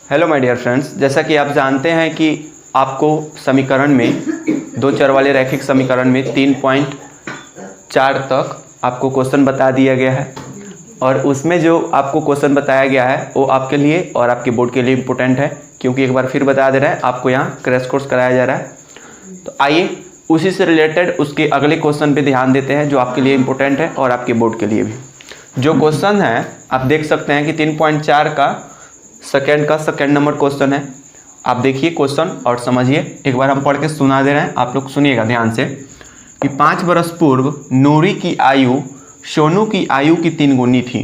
Hello my dear friends, जैसा कि आप जानते हैं कि आपको समीकरण में दो चर वाले रैखिक समीकरण में 3.4 तक आपको क्वेश्चन बता दिया गया है और उसमें जो आपको क्वेश्चन बताया गया है वो आपके लिए और आपके बोर्ड के लिए इम्पोर्टेंट है, क्योंकि एक बार फिर बता दे रहा है आपको यहाँ क्रैश कोर्स कराया जा रहा है। तो आइए उसी से रिलेटेड उसके अगले क्वेश्चन पे ध्यान देते हैं जो आपके लिए इम्पोर्टेंट है और आपके बोर्ड के लिए भी। जो क्वेश्चन है आप देख सकते हैं कि 3.4 का सेकेंड नंबर क्वेश्चन है। आप देखिए क्वेश्चन और समझिए। एक बार हम पढ़ के सुना दे रहे हैं, आप लोग सुनिएगा ध्यान से कि 5 वर्ष पूर्व नूरी की आयु सोनू की आयु की 3 गुनी थी।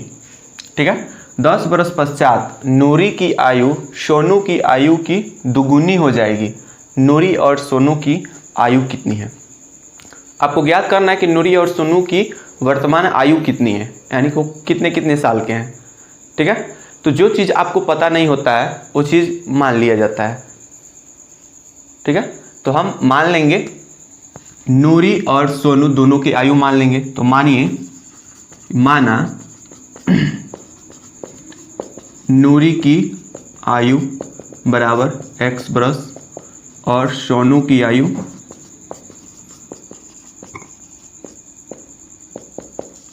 ठीक है। 10 वर्ष पश्चात नूरी की आयु सोनू की आयु की 2 गुनी हो जाएगी। नूरी और सोनू की आयु कितनी है? आपको ज्ञात करना है कि नूरी और सोनू की वर्तमान आयु कितनी है, यानी कि वो कितने कितने साल के हैं। ठीक है। तो जो चीज़ आपको पता नहीं होता है वो चीज़ मान लिया जाता है। ठीक है। तो हम मान लेंगे नूरी और सोनू दोनों की आयु मान लेंगे। तो माना नूरी की आयु बराबर x वर्ष और सोनू की आयु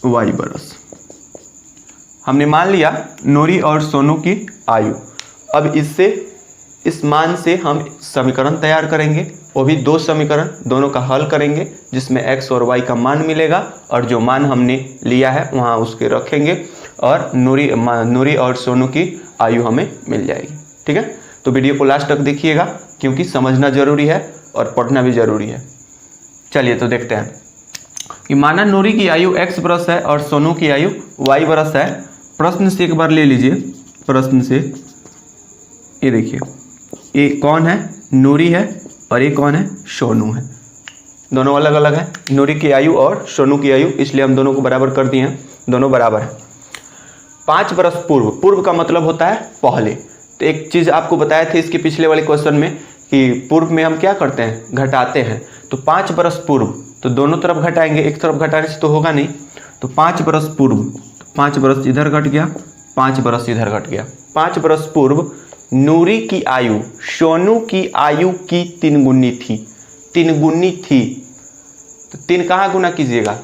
y वर्ष। हमने मान लिया नूरी और सोनू की आयु। अब इस मान से हम समीकरण तैयार करेंगे, वो भी 2 समीकरण, दोनों का हल करेंगे जिसमें x और y का मान मिलेगा और जो मान हमने लिया है वहाँ उसके रखेंगे और नूरी और सोनू की आयु हमें मिल जाएगी। ठीक है। तो वीडियो को लास्ट तक देखिएगा क्योंकि समझना जरूरी है और पढ़ना भी जरूरी है। चलिए तो देखते हैं कि माना नूरी की आयु x वर्ष है और सोनू की आयु y वर्ष है। प्रश्न से एक बार ले लीजिए। प्रश्न से ये देखिए, ये कौन है? नूरी है और ये कौन है? सोनू है। दोनों अलग अलग है, नूरी की आयु और सोनू की आयु, इसलिए हम दोनों को बराबर कर दिए हैं, दोनों बराबर है। 5 वर्ष पूर्व का मतलब होता है पहले। तो एक चीज़ आपको बताया थे इसके पिछले वाले क्वेश्चन में कि पूर्व में हम क्या करते हैं? घटाते हैं। तो 5 वर्ष पूर्व तो दोनों तरफ घटाएंगे, एक तरफ घटाने से तो होगा नहीं। तो 5 वर्ष पूर्व, 5 वर्ष इधर घट गया, 5 वर्ष इधर घट गया। 5 वर्ष पूर्व नूरी की आयु सोनू की आयु की 3 गुनी थी। 3 गुनी थी तो 3 कहाँ गुना कीजिएगा?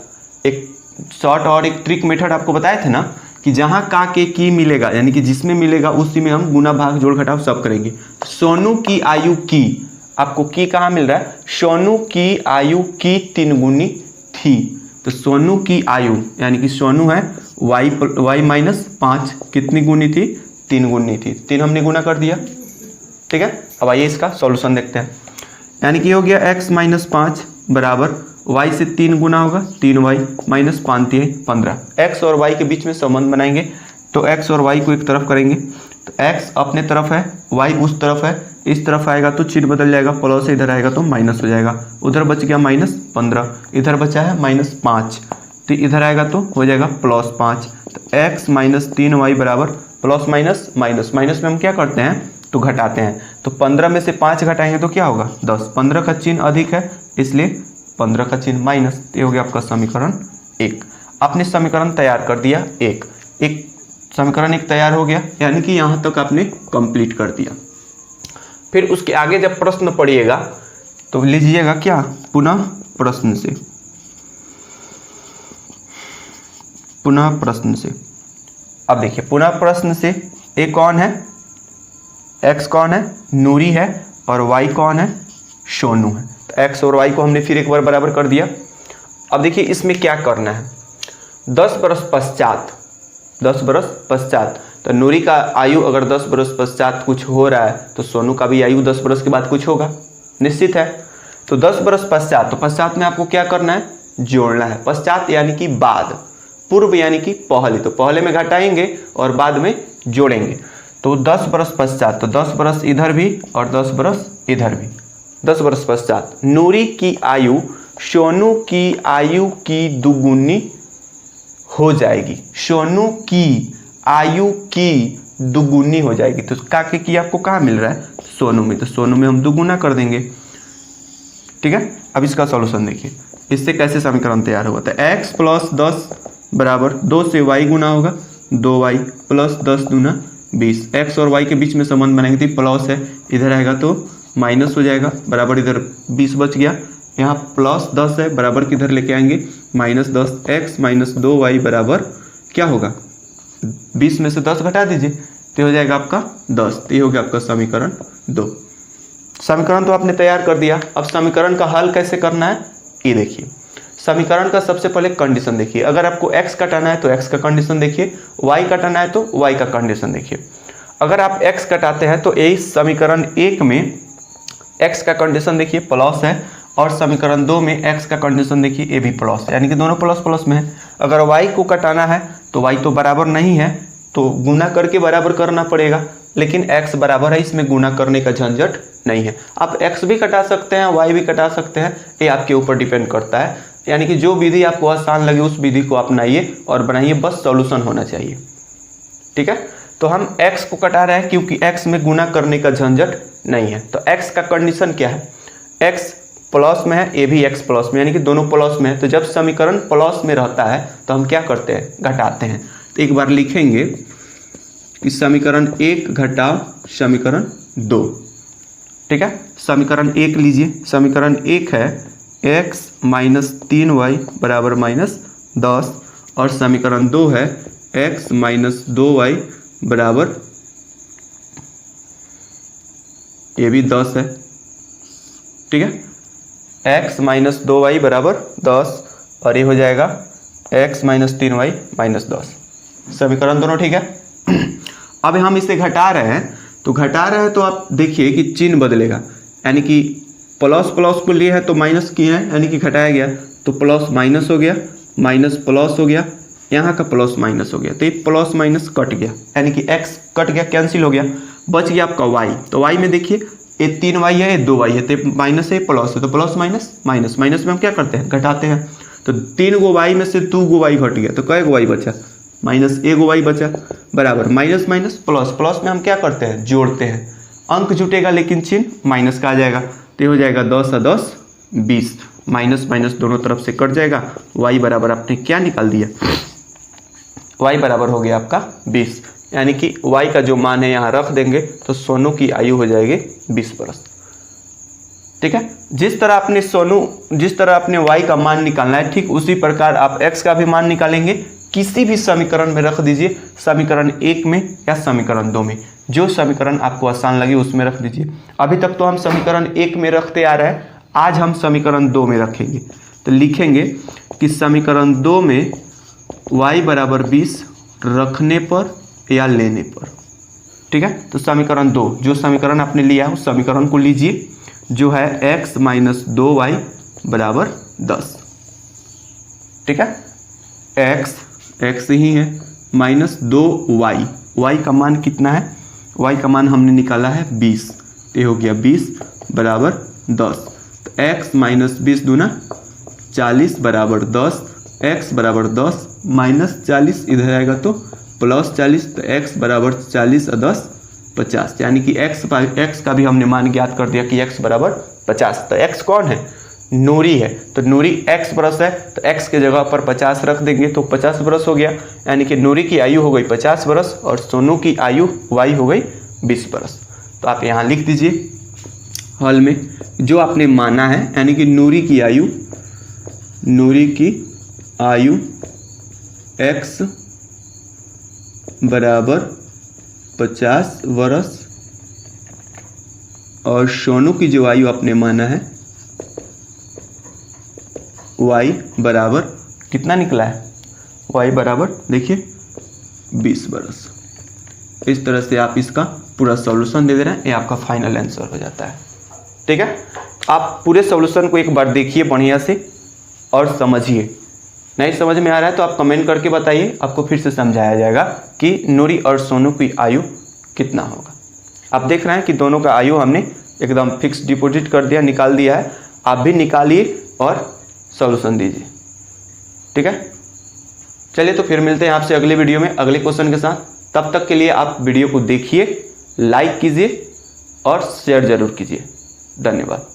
एक शॉर्ट और एक ट्रिक मेथड आपको बताए थे ना कि जहाँ का के की मिलेगा, यानी कि जिसमें मिलेगा उसी में हम गुना भाग जोड़ घटाव सब करेंगे। सोनू की आयु की, आपको की कहाँ मिल रहा है? सोनू की आयु की 3 गुनी थी। तो सोनू की आयु यानी कि सोनू है y माइनस 5 कितनी गुनी थी? 3 गुनी थी। 3 हमने गुना कर दिया। ठीक है। अब आइए इसका सॉल्यूशन देखते हैं। यानी कि हो गया x माइनस 5 बराबर y से 3 गुना होगा 3y माइनस 5 15। x और y के बीच में संबंध बनाएंगे तो x और y को एक तरफ करेंगे तो x अपने तरफ है, y उस तरफ है। इस तरफ आएगा तो चिन्ह बदल जाएगा, प्लस इधर आएगा तो माइनस हो जाएगा। उधर बच गया माइनस 15, इधर बचा है माइनस 5, तो इधर आएगा तो हो जाएगा प्लस 5। तो x माइनस 3y बराबर प्लस माइनस माइनस माइनस में हम क्या करते हैं तो घटाते हैं। तो 15 में से 5 घटाएंगे तो क्या होगा? 10। 15 का चिन्ह अधिक है इसलिए 15 का चिन्ह माइनस। ये हो गया आपका समीकरण 1। आपने समीकरण तैयार कर दिया एक समीकरण 1 तैयार हो गया, यानी कि यहाँ तक आपने कंप्लीट कर दिया। फिर उसके आगे जब प्रश्न पढ़िएगा तो लीजिएगा क्या? पुनः प्रश्न से। अब देखिए पुनः प्रश्न से ए कौन है? x कौन है? नूरी है और y कौन है? सोनू है। तो x और y को हमने फिर एक बार बराबर कर दिया। अब देखिए इसमें क्या करना है। 10 वर्ष पश्चात तो नूरी का आयु अगर 10 वर्ष पश्चात कुछ हो रहा है तो सोनू का भी आयु 10 वर्ष के बाद कुछ होगा, निश्चित है। तो 10 वर्ष पश्चात, तो पश्चात में आपको क्या करना है? जोड़ना है। पश्चात यानी कि बाद, पूर्व यानी कि पहले, तो पहले में घटाएंगे और बाद में जोड़ेंगे। तो 10 वर्ष पश्चात, तो 10 वर्ष इधर भी और 10 वर्ष इधर भी। 10 वर्ष पश्चात नूरी की आयु सोनू की आयु की 2 गुनी हो जाएगी। सोनू की आयु की 2 गुनी हो जाएगी। तो काके की आपको कहाँ मिल रहा है? सोनू में। तो सोनू में हम 2 गुना कर देंगे। ठीक है। अब इसका सॉल्यूशन देखिए, इससे कैसे समीकरण तैयार हुआ था। x प्लस 10 बराबर 2 से y गुना होगा 2y प्लस 10 दूना 20। एक्स और वाई के बीच में संबंध बनाएंगे तो प्लस है, इधर आएगा तो माइनस हो जाएगा, बराबर इधर 20 बच गया, यहाँ प्लस 10 है, बराबर किधर लेके आएंगे -10। एक्स माइनस 2y बराबर क्या होगा, 20 में से 10 घटा दीजिए तो हो जाएगा आपका 10। तो ये हो गया आपका समीकरण 2। समीकरण तो आपने तैयार कर दिया। अब समीकरण का हल कैसे करना है ये देखिए। समीकरण का सबसे पहले कंडीशन देखिए। अगर आपको x कटाना है तो x का कंडीशन देखिए, y कटाना है तो y का कंडीशन देखिए। अगर आप x कटाते हैं तो यही समीकरण 1 में x का कंडीशन देखिए प्लस है, और समीकरण 2 में x का कंडीशन देखिए ये भी प्लस है, यानी कि दोनों प्लस प्लस में है। अगर y को कटाना है तो y तो बराबर नहीं है तो गुना करके बराबर करना पड़ेगा, लेकिन x बराबर है, इसमें गुना करने का झंझट नहीं है। आप x भी कटा सकते हैं, y भी कटा सकते हैं, ये आपके ऊपर डिपेंड करता है। यानी कि जो विधि आपको आसान लगे उस विधि को अपनाइए और बनाइए, बस सॉल्यूशन होना चाहिए। ठीक है, तो हम x को कटा रहे हैं क्योंकि x में गुना करने का झंझट नहीं है। तो x का कंडीशन क्या है, x प्लस में है, ये भी x प्लस में, यानी कि दोनों प्लस में है। तो जब समीकरण प्लस में रहता है तो हम क्या करते हैं, घटाते हैं। तो एक बार लिखेंगे कि समीकरण 1 घटाव समीकरण 2। ठीक है, समीकरण 1 लीजिए। समीकरण 1 है x माइनस 3y बराबर -10, और समीकरण 2 है x माइनस 2y बराबर ये भी 10 है। ठीक है, x माइनस 2y बराबर 10, और ये हो जाएगा x माइनस 3y माइनस 10। समीकरण दोनों ठीक है। अब हम इसे घटा रहे हैं, तो घटा रहे हैं तो आप देखिए कि चिन्ह बदलेगा, यानी कि प्लस प्लस को लिए हैं तो माइनस किए हैं, यानी कि घटाया गया तो प्लस माइनस हो गया, माइनस प्लस हो गया, यहाँ का प्लस माइनस हो गया, तो ये प्लस माइनस कट गया, यानी कि x कट गया, कैंसिल हो गया, बच गया आपका y। तो y में देखिए ये 3y है, ये 2y है, तो माइनस है, प्लस है, तो प्लस माइनस माइनस, माइनस में हम क्या करते हैं, घटाते हैं। तो 3 गो y में से 2 गो y घट गया, तो कै गो y बचा, -1 गो y बचा, बराबर माइनस माइनस प्लस, प्लस में हम क्या करते हैं, जोड़ते हैं। अंक जुटेगा लेकिन चिन्ह माइनस का आ जाएगा, तो ये हो जाएगा 10 और 10 20, माइनस माइनस दोनों तरफ से कट जाएगा। y बराबर आपने क्या निकाल दिया, y बराबर हो गया आपका 20, यानी कि y का जो मान है यहाँ रख देंगे तो सोनू की आयु हो जाएगी 20 वर्ष। ठीक है, जिस तरह आपने y का मान निकालना है, ठीक उसी प्रकार आप x का भी मान निकालेंगे। किसी भी समीकरण में रख दीजिए, समीकरण 1 में या समीकरण 2 में, जो समीकरण आपको आसान लगे उसमें रख दीजिए। अभी तक तो हम समीकरण 1 में रखते आ रहे हैं, आज हम समीकरण 2 में रखेंगे। तो लिखेंगे कि समीकरण 2 में y बराबर 20 रखने पर या लेने पर। ठीक है, तो समीकरण 2, जो समीकरण आपने लिया उस समीकरण को लीजिए, जो है x माइनस 2y बराबर 10। ठीक है, x ही है माइनस 2y, y का मान कितना है, y का मान हमने निकाला है 20, ये हो गया 20 बराबर 10। तो x माइनस 20 दूना 40 बराबर 10, x बराबर 10 माइनस 40 इधर आएगा तो प्लस 40, तो x बराबर 40 और 10 50, यानी कि x का भी हमने मान ज्ञात कर दिया कि x बराबर 50। तो x कौन है, नूरी है, तो नूरी x बरस है, तो x के जगह पर 50 रख देंगे तो 50 बरस हो गया, यानी कि नूरी की आयु हो गई 50 बरस और सोनू की आयु y हो गई 20 बरस। तो आप यहाँ लिख दीजिए हल में जो आपने माना है, यानी कि नूरी की आयु x बराबर 50 वर्ष, और सोनू की जो आयु आपने माना है y बराबर कितना निकला है, y बराबर देखिए 20 बरस। इस तरह से आप इसका पूरा सॉल्यूशन दे दे रहे हैं, ये आपका फाइनल आंसर हो जाता है। ठीक है, आप पूरे सॉल्यूशन को एक बार देखिए बढ़िया से और समझिए। नहीं समझ में आ रहा है तो आप कमेंट करके बताइए, आपको फिर से समझाया जाएगा कि नूरी और सोनू की आयु कितना होगा। आप देख रहे हैं कि दोनों का आयु हमने एकदम फिक्स डिपॉजिट कर दिया, निकाल दिया है। आप भी निकालिए और सॉल्यूशन दीजिए। ठीक है, चलिए तो फिर मिलते हैं आपसे अगले वीडियो में अगले क्वेश्चन के साथ। तब तक के लिए आप वीडियो को देखिए, लाइक कीजिए और शेयर जरूर कीजिए। धन्यवाद।